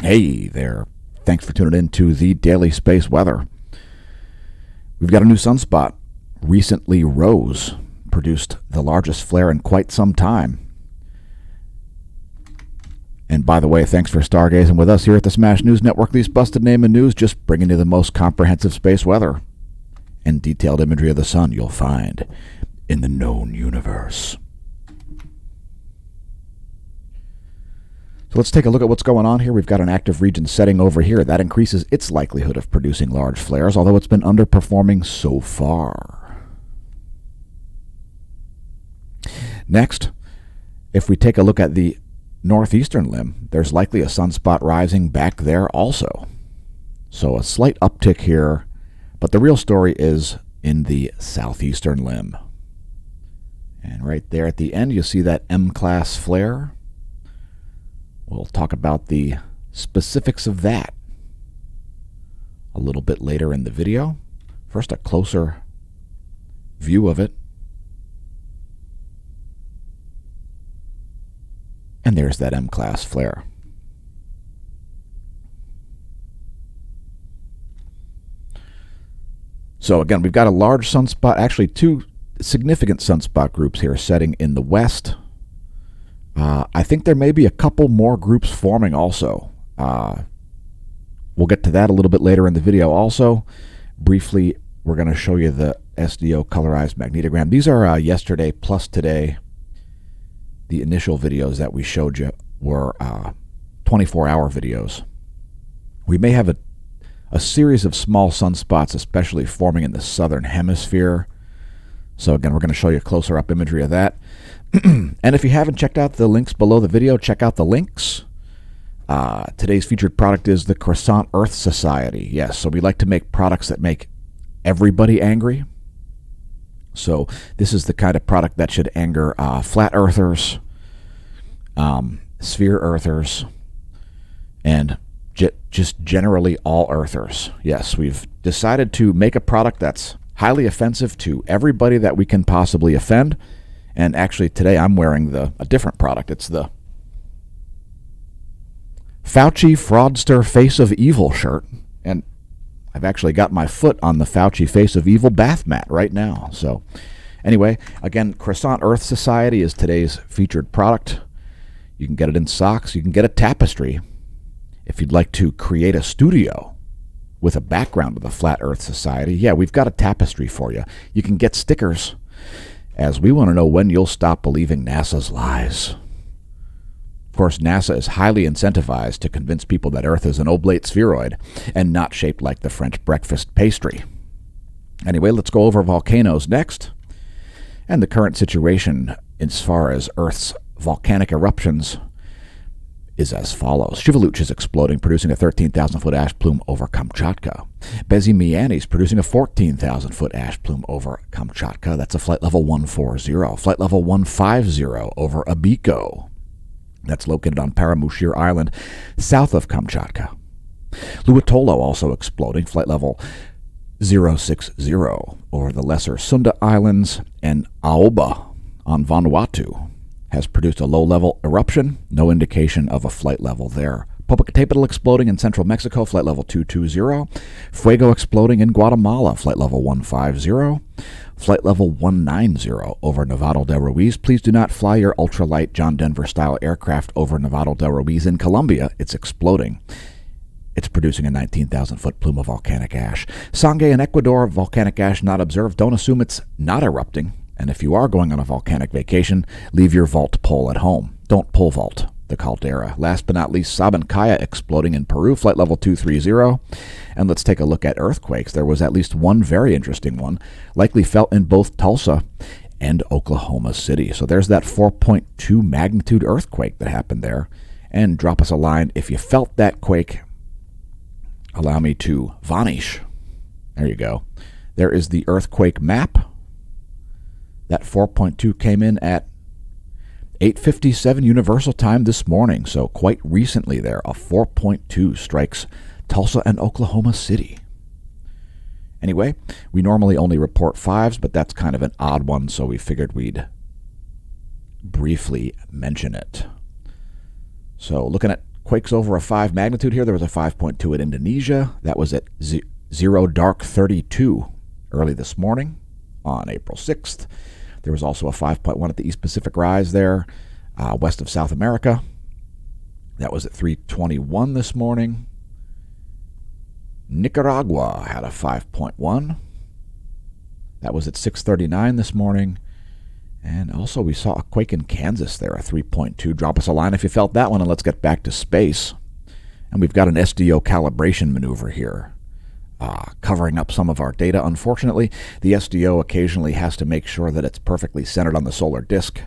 Hey there. Thanks for tuning in to the Daily Space Weather. We've got a new sunspot. Recently rose, produced the largest flare in quite some time. And by the way, thanks for stargazing with us here at the Smash News Network. Least busted name in news, just bringing you the most comprehensive space weather and detailed imagery of the sun you'll find in the known universe. So let's take a look at what's going on here. We've got an active region setting over here. That increases its likelihood of producing large flares, although it's been underperforming so far. Next, if we take a look at the northeastern limb, there's likely a sunspot rising back there also. So a slight uptick here, but the real story is in the southeastern limb. And right there at the end, you see that M-class flare. We'll talk about the specifics of that a little bit later in the video. First, a closer view of it. And there's that M-class flare. So again, we've got a large sunspot, actually two significant sunspot groups here setting in the west. I think there may be a couple more groups forming also. We'll get to that a little bit later in the video also. Briefly, we're going to show you the SDO colorized magnetogram. These are yesterday plus today. The initial videos that we showed you were 24-hour videos. We may have a series of small sunspots, especially forming in the southern hemisphere. So again, we're going to show you closer up imagery of that. And if you haven't checked out the links below the video, check out the links. Today's featured product is the Croissant Earth Society. Yes, so we like to make products that make everybody angry. So this is the kind of product that should anger flat earthers, sphere earthers, and just generally all earthers. Yes, we've decided to make a product that's highly offensive to everybody that we can possibly offend. And actually today I'm wearing a different product. It's the Fauci Fraudster Face of Evil shirt. And I've actually got my foot on the Fauci Face of Evil bath mat right now. So anyway, again, Croissant Earth Society is today's featured product. You can get it in socks. You can get a tapestry. If you'd like to create a studio with a background of the Flat Earth Society, yeah, we've got a tapestry for you. You can get stickers, as we want to know when you'll stop believing NASA's lies. Of course, NASA is highly incentivized to convince people that Earth is an oblate spheroid and not shaped like the French breakfast pastry. Anyway, let's go over volcanoes next. And the current situation as far as Earth's volcanic eruptions is as follows. Shivaluch is exploding, producing a 13,000-foot ash plume over Kamchatka. Bezimiany is producing a 14,000-foot ash plume over Kamchatka. That's a flight level 140. Flight level 150 over Abiko. That's located on Paramushir Island, south of Kamchatka. Luitolo also exploding, flight level 060 over the Lesser Sunda Islands, and Aoba on Vanuatu has produced a low-level eruption. No indication of a flight level there. Popocatépetl exploding in central Mexico, flight level 220. Fuego exploding in Guatemala, flight level 150. Flight level 190 over Novato del Ruiz. Please do not fly your ultralight John Denver-style aircraft over Novato del Ruiz in Colombia. It's exploding. It's producing a 19,000-foot plume of volcanic ash. Sangay in Ecuador, volcanic ash not observed. Don't assume it's not erupting. And if you are going on a volcanic vacation, leave your vault pole at home. Don't pole vault the caldera. Last but not least, Sabancaya exploding in Peru, flight level 230. And let's take a look at earthquakes. There was at least one very interesting one, likely felt in both Tulsa and Oklahoma City. So there's that 4.2 magnitude earthquake that happened there. And drop us a line if you felt that quake. Allow me to vanish. There you go. There is the earthquake map. That 4.2 came in at 8:57 Universal Time this morning, so quite recently there. A 4.2 strikes Tulsa and Oklahoma City. Anyway, we normally only report 5s, but that's kind of an odd one, so we figured we'd briefly mention it. So looking at Quakes over a 5 magnitude here. There was a 5.2 in Indonesia. That was at 0 dark 32 early this morning on April 6th. There was also a 5.1 at the East Pacific Rise there, west of South America. That was at 3:21 this morning. Nicaragua had a 5.1. That was at 6:39 this morning. And also we saw a quake in Kansas there, a 3.2. Drop us a line if you felt that one, and let's get back to space. And we've got an SDO calibration maneuver here, covering up some of our data. Unfortunately, the SDO occasionally has to make sure that it's perfectly centered on the solar disk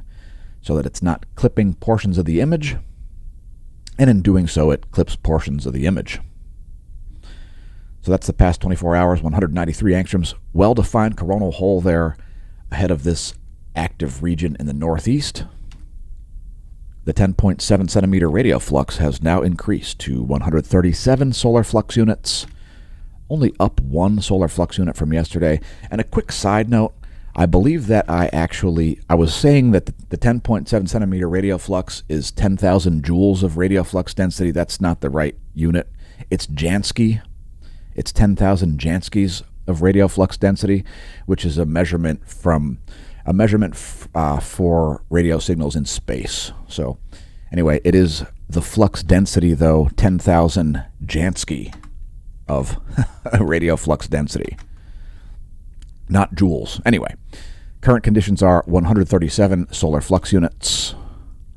so that it's not clipping portions of the image. And in doing so, it clips portions of the image. So that's the past 24 hours, 193 angstroms. Well-defined coronal hole there ahead of this active region in the northeast. The 10.7 centimeter radial flux has now increased to 137 solar flux units, only up 1 solar flux unit from yesterday. And a quick side note, I believe that I was saying that the 10.7 centimeter radial flux is 10,000 joules of radial flux density. That's not the right unit. It's Jansky. It's 10,000 Janskys of radial flux density, which is a measurement for radio signals in space. So anyway, it is the flux density, though, 10,000 Jansky of radio flux density, not joules. Anyway, current conditions are 137 solar flux units. A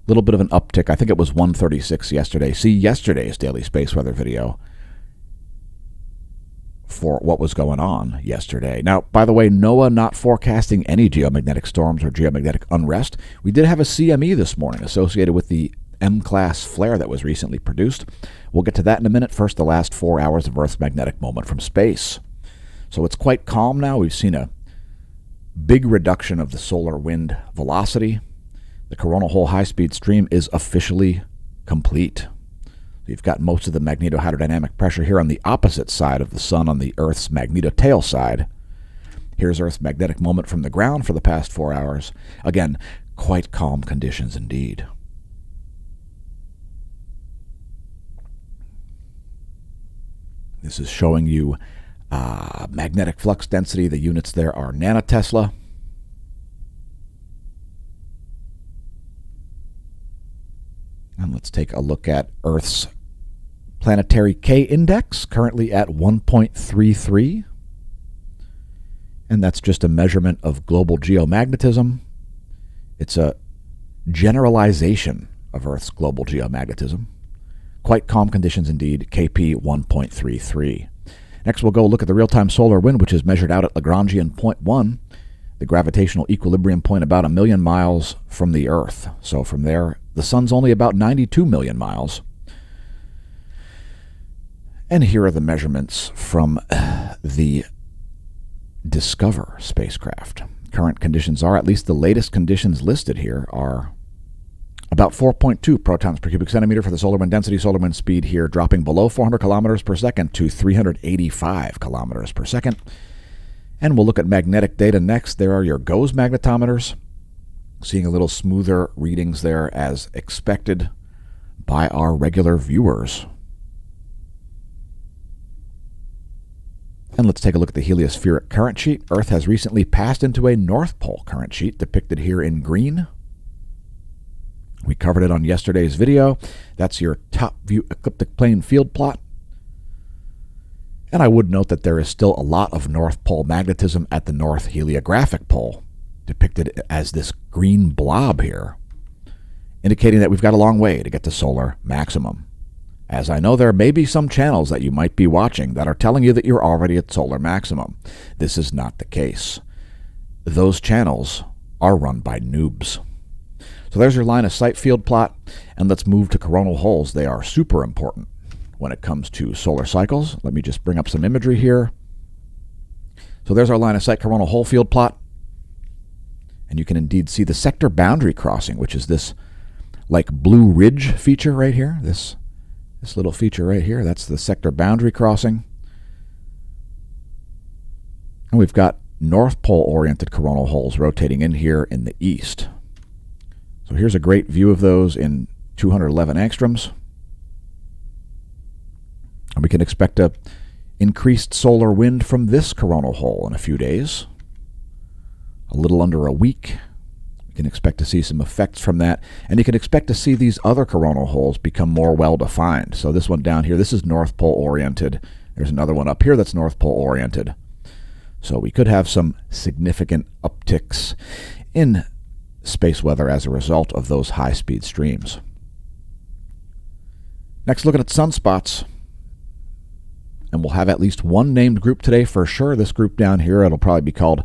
little bit of an uptick. I think it was 136 yesterday. See yesterday's daily space weather video for what was going on yesterday. Now, by the way, NOAA not forecasting any geomagnetic storms or geomagnetic unrest. We did have a CME this morning associated with the M-class flare that was recently produced. We'll get to that in a minute. First, the last 4 hours of Earth's magnetic moment from space. So it's quite calm now. We've seen a big reduction of the solar wind velocity. The coronal hole high-speed stream is officially complete. You've got most of the magnetohydrodynamic pressure here on the opposite side of the sun, on the Earth's magnetotail side. Here's Earth's magnetic moment from the ground for the past 4 hours. Again, quite calm conditions indeed. This is showing you magnetic flux density. The units there are nanotesla. And let's take a look at Earth's planetary K index, currently at 1.33. And that's just a measurement of global geomagnetism. It's a generalization of Earth's global geomagnetism. Quite calm conditions indeed, KP 1.33. Next, we'll go look at the real-time solar wind, which is measured out at Lagrangian point 1, the gravitational equilibrium point about 1 million miles from the Earth. So from there, the sun's only about 92 million miles. And here are the measurements from the Discover spacecraft. Current conditions are, at least the latest conditions listed here, are about 4.2 protons per cubic centimeter for the solar wind density. Solar wind speed here dropping below 400 kilometers per second to 385 kilometers per second. And we'll look at magnetic data next. There are your GOES magnetometers, seeing a little smoother readings there as expected by our regular viewers. And let's take a look at the heliospheric current sheet. Earth has recently passed into a North Pole current sheet, depicted here in green. We covered it on yesterday's video. That's your top view ecliptic plane field plot. And I would note that there is still a lot of North Pole magnetism at the North Heliographic Pole, depicted as this green blob here, indicating that we've got a long way to get to solar maximum. As I know, there may be some channels that you might be watching that are telling you that you're already at solar maximum. This is not the case. Those channels are run by noobs. So there's your line of sight field plot, and let's move to coronal holes. They are super important when it comes to solar cycles. Let me just bring up some imagery here. So there's our line of sight coronal hole field plot. And you can indeed see the sector boundary crossing, which is this like blue ridge feature right here. This little feature right here, that's the sector boundary crossing. And we've got North Pole oriented coronal holes rotating in here in the east. So here's a great view of those in 211 angstroms. And we can expect a increased solar wind from this coronal hole in a few days. A little under a week. We can expect to see some effects from that. And you can expect to see these other coronal holes become more well-defined. So this one down here, this is North Pole oriented. There's another one up here that's North Pole oriented. So we could have some significant upticks in space weather as a result of those high-speed streams. Next, looking at sunspots. And we'll have at least one named group today for sure. This group down here, it'll probably be called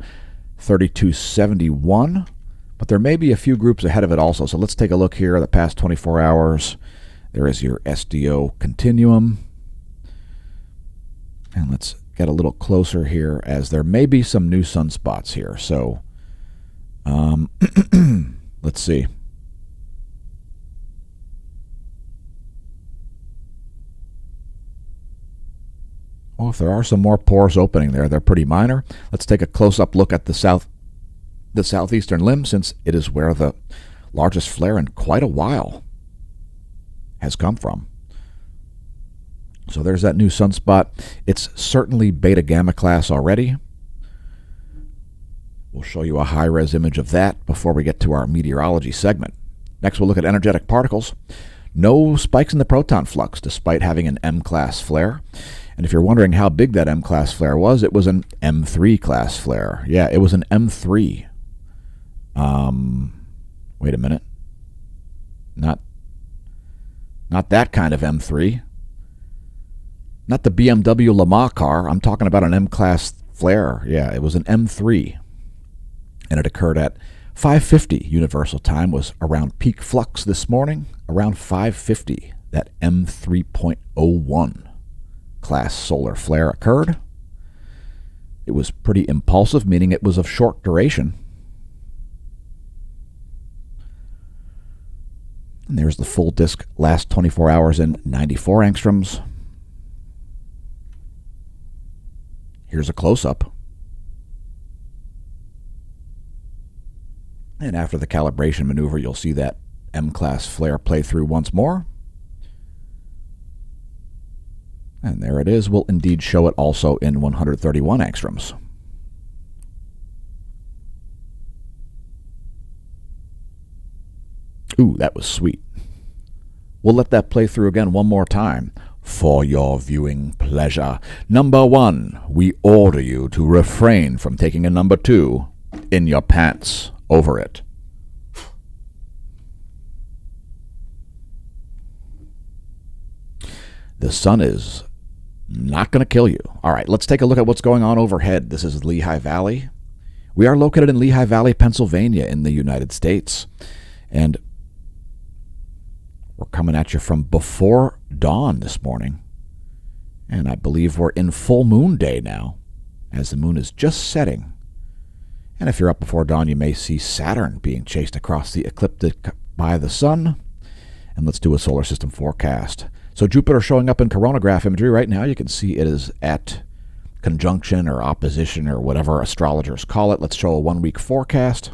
3271. But there may be a few groups ahead of it also. So let's take a look here at the past 24 hours. There is your SDO continuum. And let's get a little closer here, as there may be some new sunspots here. So let's see. Well, if there are some more pores opening there, they're pretty minor. Let's take a close-up look at the southeastern limb, since it is where the largest flare in quite a while has come from. So there's that new sunspot. It's certainly beta gamma class already. We'll show you a high-res image of that before we get to our meteorology segment. Next, we'll look at energetic particles. No spikes in the proton flux, despite having an M-class flare. And if you're wondering how big that M-class flare was, it was an M3 class flare. Yeah, it was an M3. Wait a minute. Not that kind of M3. Not the BMW Le Mans car. I'm talking about an M-class flare. Yeah, it was an M3. And it occurred at 5:50 universal time, was around peak flux this morning. Around 5:50, that M3.01 class solar flare occurred. It was pretty impulsive, meaning it was of short duration. And there's the full disk last 24 hours in 94 angstroms. Here's a close-up. And after the calibration maneuver, you'll see that M-class flare play through once more. And there it is. We'll indeed show it also in 131 angstroms. Ooh, that was sweet. We'll let that play through again one more time for your viewing pleasure. Number 1, we order you to refrain from taking a number 2 in your pants over it. The sun is not going to kill you. All right, let's take a look at what's going on overhead. This is Lehigh Valley. We are located in Lehigh Valley, Pennsylvania in the United States. And we're coming at you from before dawn this morning. And I believe we're in full moon day now, as the moon is just setting. And if you're up before dawn, you may see Saturn being chased across the ecliptic by the sun. And let's do a solar system forecast. So Jupiter showing up in coronagraph imagery right now. You can see it is at conjunction or opposition or whatever astrologers call it. Let's show a 1-week forecast.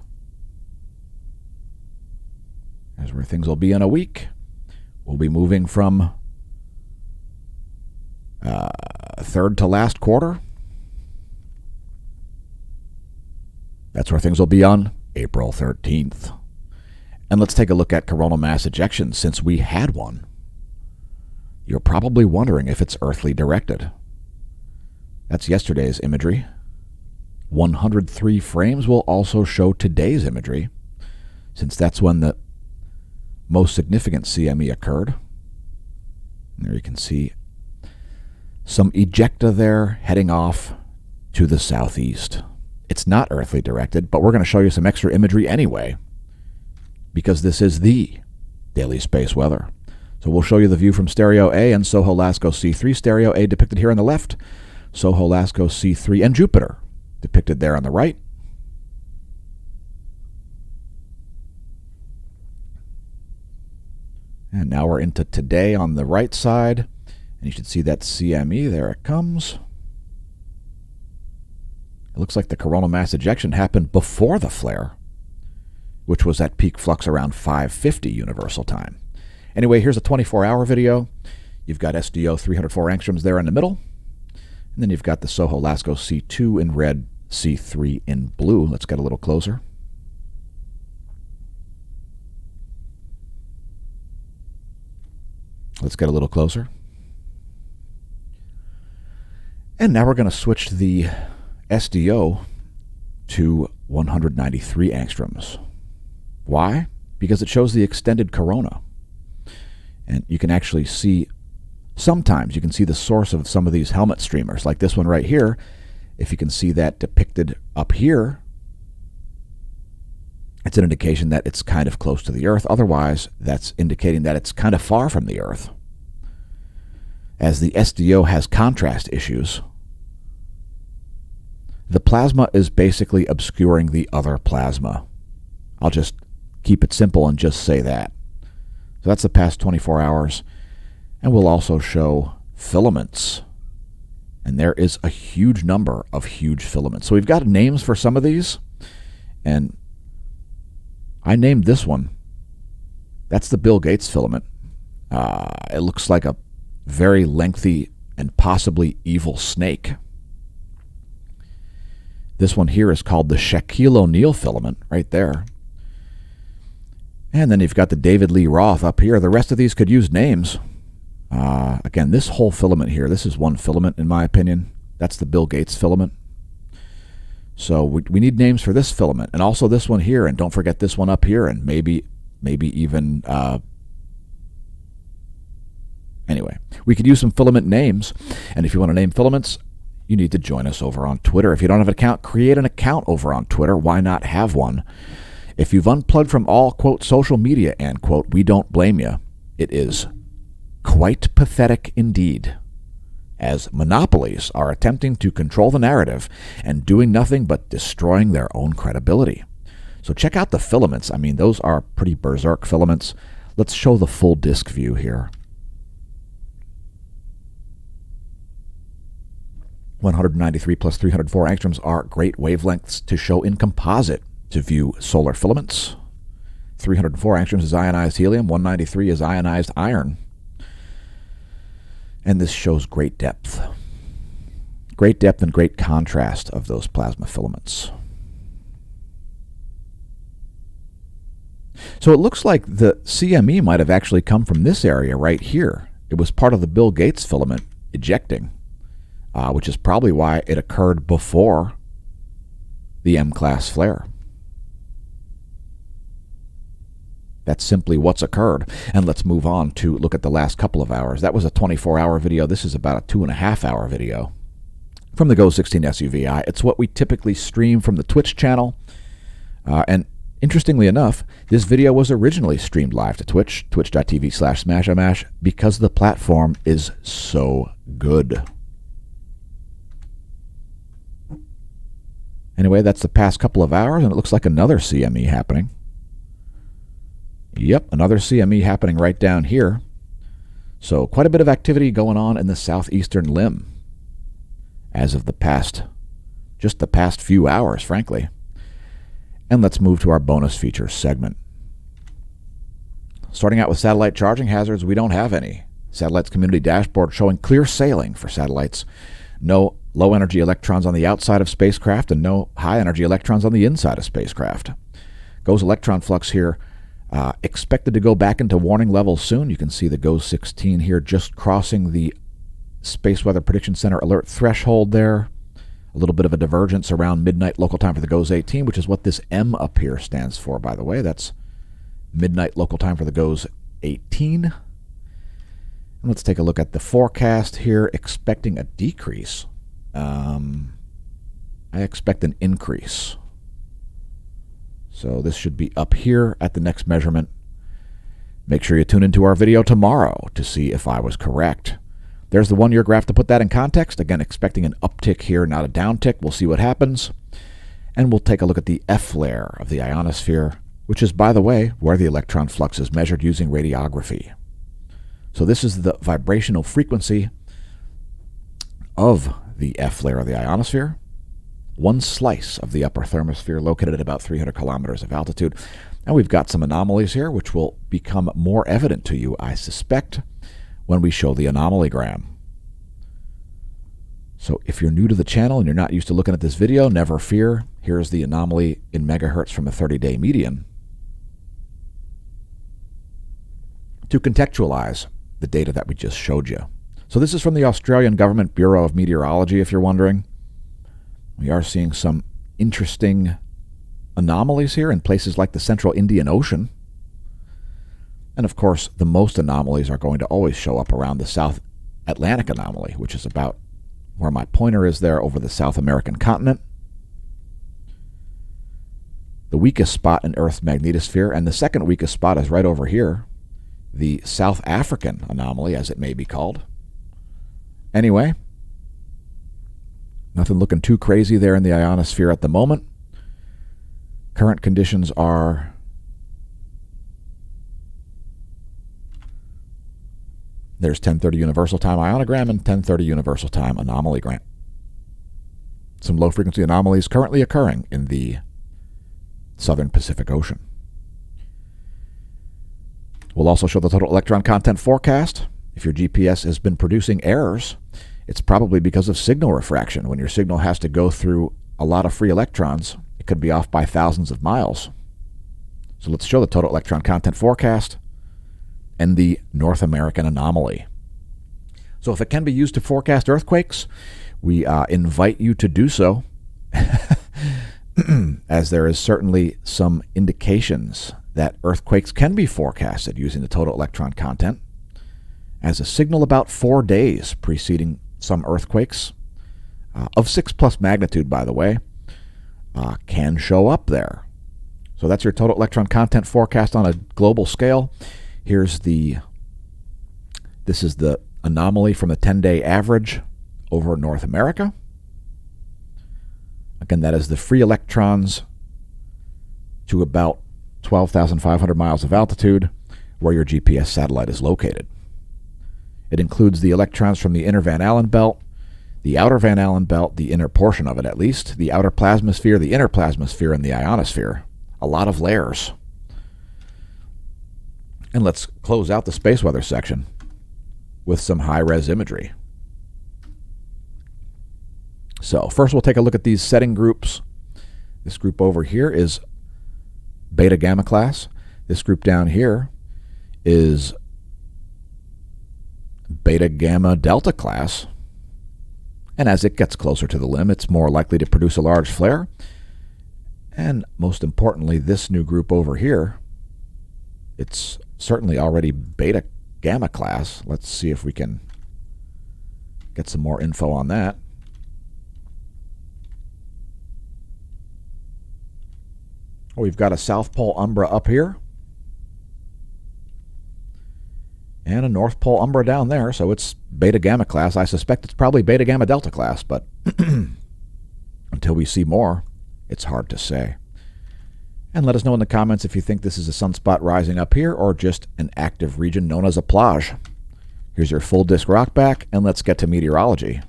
Here's where things will be in a week. We'll be moving from third to last quarter. That's where things will be on April 13th. And let's take a look at coronal mass ejection, since we had one. You're probably wondering if it's earthly directed. That's yesterday's imagery. 103 frames will also show today's imagery, since that's when the most significant CME occurred. And there you can see some ejecta there heading off to the southeast. It's not earthly directed, but we're going to show you some extra imagery anyway, because this is the daily space weather. So we'll show you the view from Stereo A and Soho Lasco C3. Stereo A depicted here on the left, Soho Lasco C3 and Jupiter depicted there on the right. And now we're into today on the right side, and you should see that CME. There it comes. It looks like the coronal mass ejection happened before the flare, which was at peak flux around 5:50 universal time. Anyway, here's a 24-hour video. You've got SDO 304 angstroms there in the middle. And then you've got the Soho Lasco C2 in red, C3 in blue. Let's get a little closer. Let's get a little closer. And now we're going to switch the SDO to 193 angstroms. Why? Because it shows the extended corona. And you can actually see, sometimes you can see the source of some of these helmet streamers, like this one right here. If you can see that depicted up here, it's an indication that it's kind of close to the Earth. Otherwise, that's indicating that it's kind of far from the Earth. As the SDO has contrast issues, the plasma is basically obscuring the other plasma. I'll just keep it simple and just say that. So that's the past 24 hours. And we'll also show filaments. And there is a huge number of huge filaments. So we've got names for some of these. And I named this one. That's the Bill Gates filament. It looks like a very lengthy and possibly evil snake. This one here is called the Shaquille O'Neal filament right there. And then you've got the David Lee Roth up here. The rest of these could use names. Again, this whole filament here, this is one filament in my opinion. That's the Bill Gates filament. So we need names for this filament, and also this one here, and don't forget this one up here, and maybe even anyway, we could use some filament names. And if you want to name filaments, you need to join us over on Twitter. If you don't have an account, create an account over on Twitter. Why not have one? If you've unplugged from all, quote, social media, and, quote, we don't blame you, it is quite pathetic indeed, as monopolies are attempting to control the narrative and doing nothing but destroying their own credibility. So check out the filaments. I mean, those are pretty berserk filaments. Let's show the full disk view here. 193 plus 304 angstroms are great wavelengths to show in composite to view solar filaments. 304 angstroms is ionized helium, 193 is ionized iron. And this shows great depth. Great depth and great contrast of those plasma filaments. So it looks like the CME might have actually come from this area right here. It was part of the Bill Gates filament ejecting, which is probably why it occurred before the M-class flare. That's simply what's occurred. And let's move on to look at the last couple of hours. That was a 24-hour video. This is about a 2.5-hour video from the Go 16 SUVi. It's what we typically stream from the Twitch channel. And interestingly enough, this video was originally streamed live to Twitch, twitch.tv/SmashAmash, because the platform is so good. Anyway, that's the past couple of hours, and it looks like another CME happening. Yep, another CME happening right down here. So quite a bit of activity going on in the southeastern limb as of just the past few hours, frankly. And let's move to our bonus features segment. Starting out with satellite charging hazards, we don't have any. Satellites community dashboard showing clear sailing for satellites. No low-energy electrons on the outside of spacecraft and no high-energy electrons on the inside of spacecraft. GOES electron flux here. Expected to go back into warning levels soon. You can see the GOES 16 here just crossing the Space Weather Prediction Center alert threshold there. A little bit of a divergence around midnight local time for the GOES 18, which is what this M up here stands for, by the way. That's midnight local time for the GOES 18. And let's take a look at the forecast here. Expecting a decrease. I expect an increase. So this should be up here at the next measurement. Make sure you tune into our video tomorrow to see if I was correct. There's the 1-year graph to put that in context. Again, expecting an uptick here, not a downtick. We'll see what happens. And we'll take a look at the F layer of the ionosphere, which is, by the way, where the electron flux is measured using radiography. So this is the vibrational frequency of the F layer of the ionosphere. One slice of the upper thermosphere located at about 300 kilometers of altitude. And we've got some anomalies here, which will become more evident to you, I suspect, when we show the anomalygram. So if you're new to the channel and you're not used to looking at this video, never fear. Here's the anomaly in megahertz from a 30-day median to contextualize the data that we just showed you. So this is from the Australian Government Bureau of Meteorology, if you're wondering. We are seeing some interesting anomalies here in places like the central Indian Ocean. And of course, the most anomalies are going to always show up around the South Atlantic anomaly, which is about where my pointer is there over the South American continent. The weakest spot in Earth's magnetosphere, and the second weakest spot is right over here, the South African anomaly, as it may be called. Anyway, nothing looking too crazy there in the ionosphere at the moment. Current conditions are there's 1030 Universal Time ionogram and 1030 Universal Time anomalygram. Some low-frequency anomalies currently occurring in the southern Pacific Ocean. We'll also show the total electron content forecast. If your GPS has been producing errors, it's probably because of signal refraction. When your signal has to go through a lot of free electrons, it could be off by thousands of miles. So let's show the total electron content forecast and the North American anomaly. So if it can be used to forecast earthquakes, we invite you to do so, as there is certainly some indications that earthquakes can be forecasted using the total electron content, as a signal about 4 days preceding some earthquakes, of 6+ magnitude, by the way, can show up there. So that's your total electron content forecast on a global scale. This is the anomaly from the 10-day average over North America. Again, that is the free electrons to about 12,500 miles of altitude where your GPS satellite is located. It includes the electrons from the inner Van Allen belt, the outer Van Allen belt, the inner portion of it at least, the outer plasmasphere, the inner plasmasphere, and the ionosphere. A lot of layers. And let's close out the space weather section with some high-res imagery. So first we'll take a look at these setting groups. This group over here is beta gamma class. This group down here is beta gamma delta class. And as it gets closer to the limb, it's more likely to produce a large flare. And most importantly, this new group over here, it's certainly already beta gamma class. Let's see if we can get some more info on that. We've got a South Pole umbra up here and a North Pole umbra down there, so it's beta gamma class. I suspect it's probably beta gamma delta class, but until we see more, it's hard to say. And let us know in the comments if you think this is a sunspot rising up here or just an active region known as a plage. Here's your full disk rock back, and let's get to meteorology.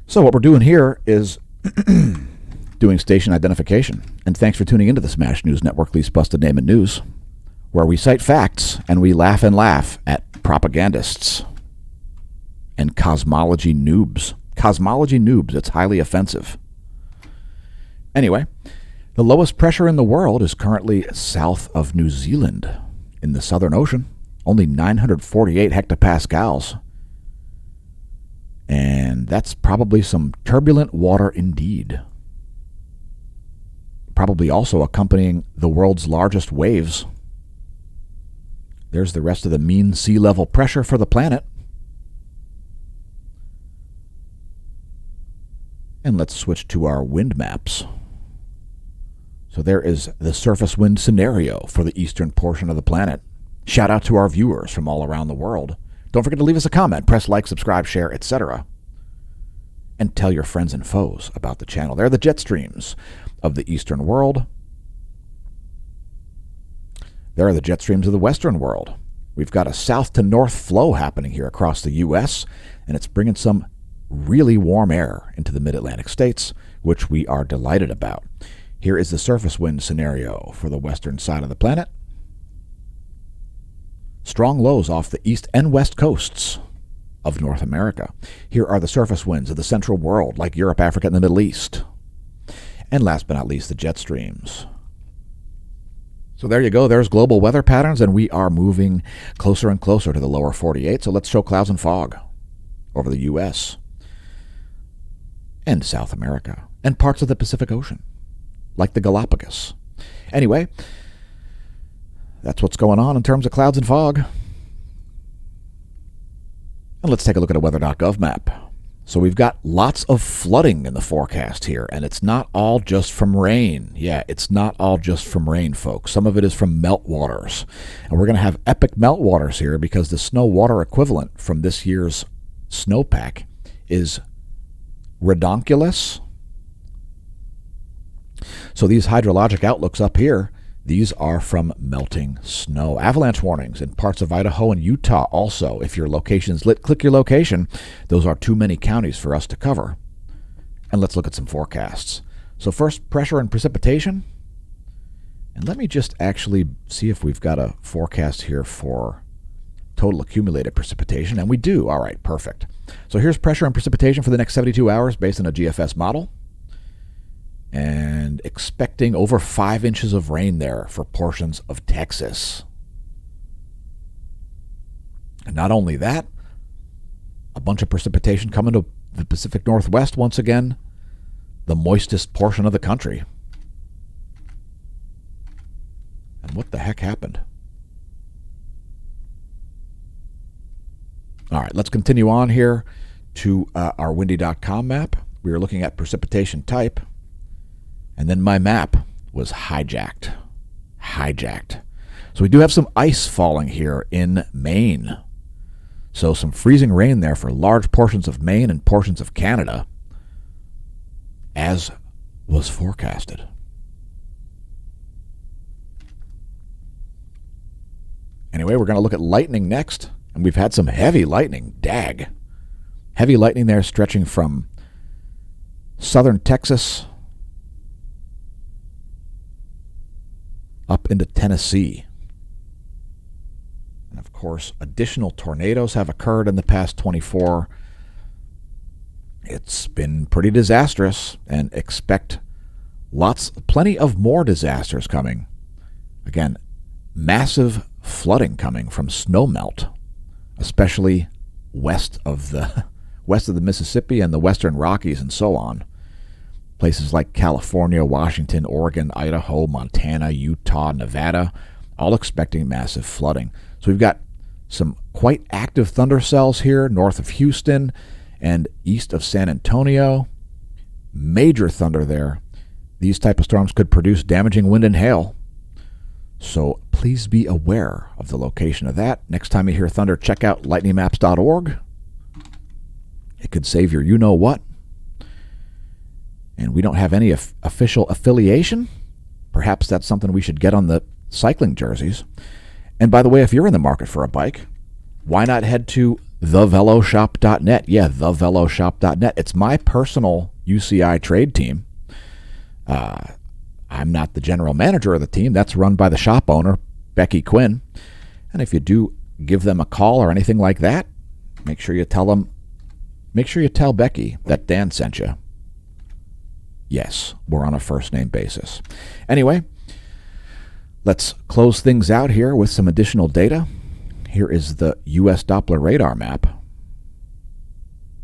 So what we're doing here is doing station identification. And thanks for tuning into the Smash News Network, Least Busted Name and News, where we cite facts and we laugh and laugh at propagandists and cosmology noobs. Cosmology noobs, it's highly offensive. Anyway, the lowest pressure in the world is currently south of New Zealand in the Southern Ocean, only 948 hectopascals. And that's probably some turbulent water indeed. Probably also accompanying the world's largest waves. There's the rest of the mean sea level pressure for the planet. And let's switch to our wind maps. So there is the surface wind scenario for the eastern portion of the planet. Shout out to our viewers from all around the world. Don't forget to leave us a comment, press like, subscribe, share, etc. And tell your friends and foes about the channel. They're the jet streams of the eastern world. There are the jet streams of the western world. We've got a south to north flow happening here across the U.S., and it's bringing some really warm air into the mid-Atlantic states, which we are delighted about. Here is the surface wind scenario for the western side of the planet. Strong lows off the east and west coasts of North America. Here are the surface winds of the central world, like Europe, Africa, and the Middle East. And last but not least, the jet streams. So there you go. There's global weather patterns, and we are moving closer and closer to the lower 48. So let's show clouds and fog over the U.S. and South America and parts of the Pacific Ocean, like the Galapagos. Anyway, that's what's going on in terms of clouds and fog. And let's take a look at a weather.gov map. So we've got lots of flooding in the forecast here, and it's not all just from rain. Yeah, it's not all just from rain, folks. Some of it is from meltwaters. And we're going to have epic meltwaters here because the snow water equivalent from this year's snowpack is redonkulous. So these hydrologic outlooks up here, these are from melting snow. Avalanche warnings in parts of Idaho and Utah also. If your location's lit, click your location. Those are too many counties for us to cover. And let's look at some forecasts. So first, pressure and precipitation. And let me just actually see if we've got a forecast here for total accumulated precipitation. And we do. All right, perfect. So here's pressure and precipitation for the next 72 hours based on a GFS model. And expecting over 5 inches of rain there for portions of Texas. And not only that, a bunch of precipitation coming to the Pacific Northwest once again, the moistest portion of the country. And what the heck happened? All right, let's continue on here to our windy.com map. We are looking at precipitation type. And then my map was hijacked. So we do have some ice falling here in Maine. So some freezing rain there for large portions of Maine and portions of Canada, as was forecasted. Anyway, we're going to look at lightning next. And we've had some heavy lightning. Dag. Heavy lightning there stretching from southern Texas up into Tennessee. And of course, additional tornadoes have occurred in the past 24. It's been pretty disastrous, and expect plenty of more disasters coming. Again, massive flooding coming from snowmelt, especially west of the Mississippi and the western Rockies and so on. Places like California, Washington, Oregon, Idaho, Montana, Utah, Nevada, all expecting massive flooding. So we've got some quite active thunder cells here north of Houston and east of San Antonio. Major thunder there. These type of storms could produce damaging wind and hail. So please be aware of the location of that. Next time you hear thunder, check out lightningmaps.org. It could save your you-know-what. And we don't have any official affiliation. Perhaps that's something we should get on the cycling jerseys. And by the way, if you're in the market for a bike, why not head to theveloshop.net? Yeah, theveloshop.net. It's my personal UCI trade team. I'm not the general manager of the team. That's run by the shop owner, Becky Quinn. And if you do give them a call or anything like that, make sure you tell Becky that Dan sent you. Yes, we're on a first-name basis. Anyway, let's close things out here with some additional data. Here is the U.S. Doppler radar map.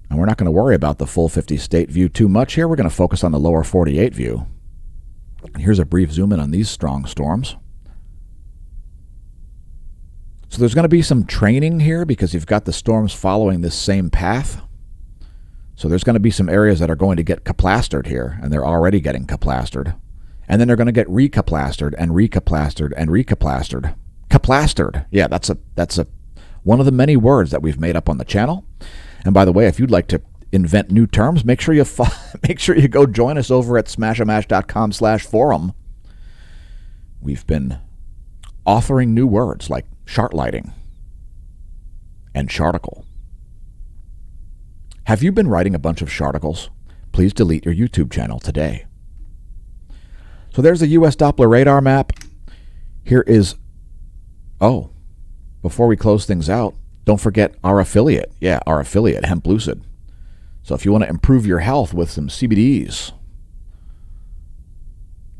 And we're not going to worry about the full 50-state view too much here. We're going to focus on the lower 48 view. Here's a brief zoom in on these strong storms. So there's going to be some training here because you've got the storms following this same path. So there's going to be some areas that are going to get kaplastered here, and they're already getting kaplastered. And then they're going to get recaplastered and recaplastered and recaplastered. Kaplastered. Yeah, that's one of the many words that we've made up on the channel. And by the way, if you'd like to invent new terms, make sure you go join us over at smashamash.com/forum. We've been authoring new words like shartlighting and sharticle. Have you been writing a bunch of sharticles? Please delete your YouTube channel today. So there's the U.S. Doppler radar map. Here is, before we close things out, don't forget our affiliate. Yeah, our affiliate, Hemp Lucid. So if you want to improve your health with some CBDs,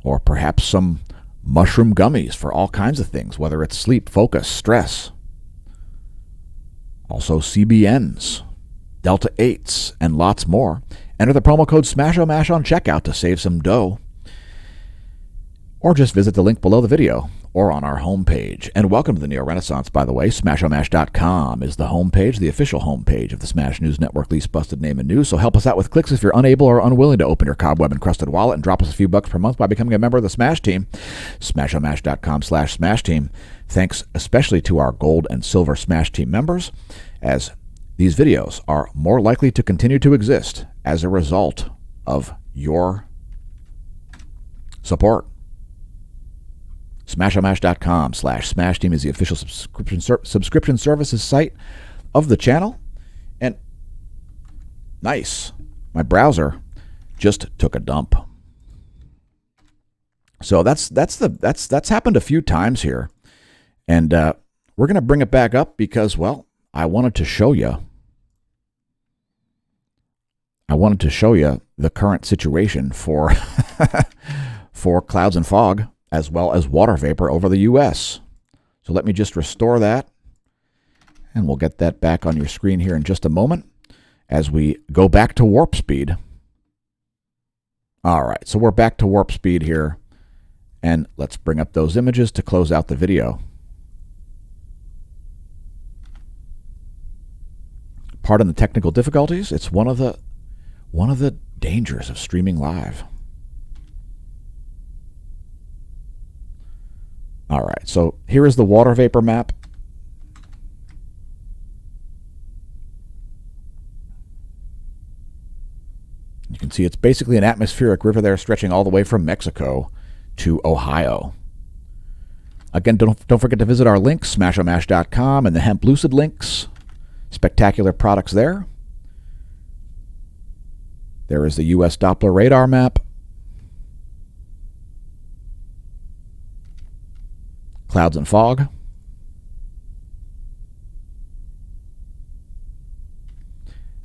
or perhaps some mushroom gummies for all kinds of things, whether it's sleep, focus, stress, also CBNs, Delta 8s, and lots more, enter the promo code SMASHOMASH on checkout to save some dough. Or just visit the link below the video or on our homepage. And welcome to the Neo-Renaissance, by the way. SmashOmash.com is the homepage, the official homepage of the Smash News Network, least busted name in news. So help us out with clicks if you're unable or unwilling to open your cobweb-encrusted wallet and drop us a few bucks per month by becoming a member of the Smash Team. SmashOmash.com/Smash Team. Thanks especially to our Gold and Silver Smash Team members, as these videos are more likely to continue to exist as a result of your support. SmashOmash.com/Smash Team is the official subscription services site of the channel. And nice, my browser just took a dump. So that's happened a few times here, and we're going to bring it back up because, well, I wanted to show you the current situation for for clouds and fog, as well as water vapor over the U.S. So let me just restore that, and we'll get that back on your screen here in just a moment as we go back to warp speed. All right, so we're back to warp speed here, and let's bring up those images to close out the video. Pardon the technical difficulties. It's one of the dangers of streaming live. All right, so here is the water vapor map. You can see it's basically an atmospheric river there stretching all the way from Mexico to Ohio. Again, don't forget to visit our links, SmashOmash.com and the Hemp Lucid links. Spectacular products there. There is the U.S. Doppler radar map. Clouds and fog.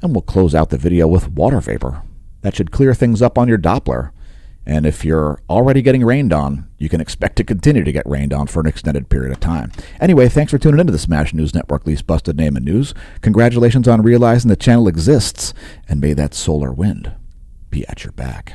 And we'll close out the video with water vapor. That should clear things up on your Doppler. And if you're already getting rained on, you can expect to continue to get rained on for an extended period of time. Anyway, thanks for tuning into the Smash News Network, least busted name in news. Congratulations on realizing the channel exists, and may that solar wind be at your back.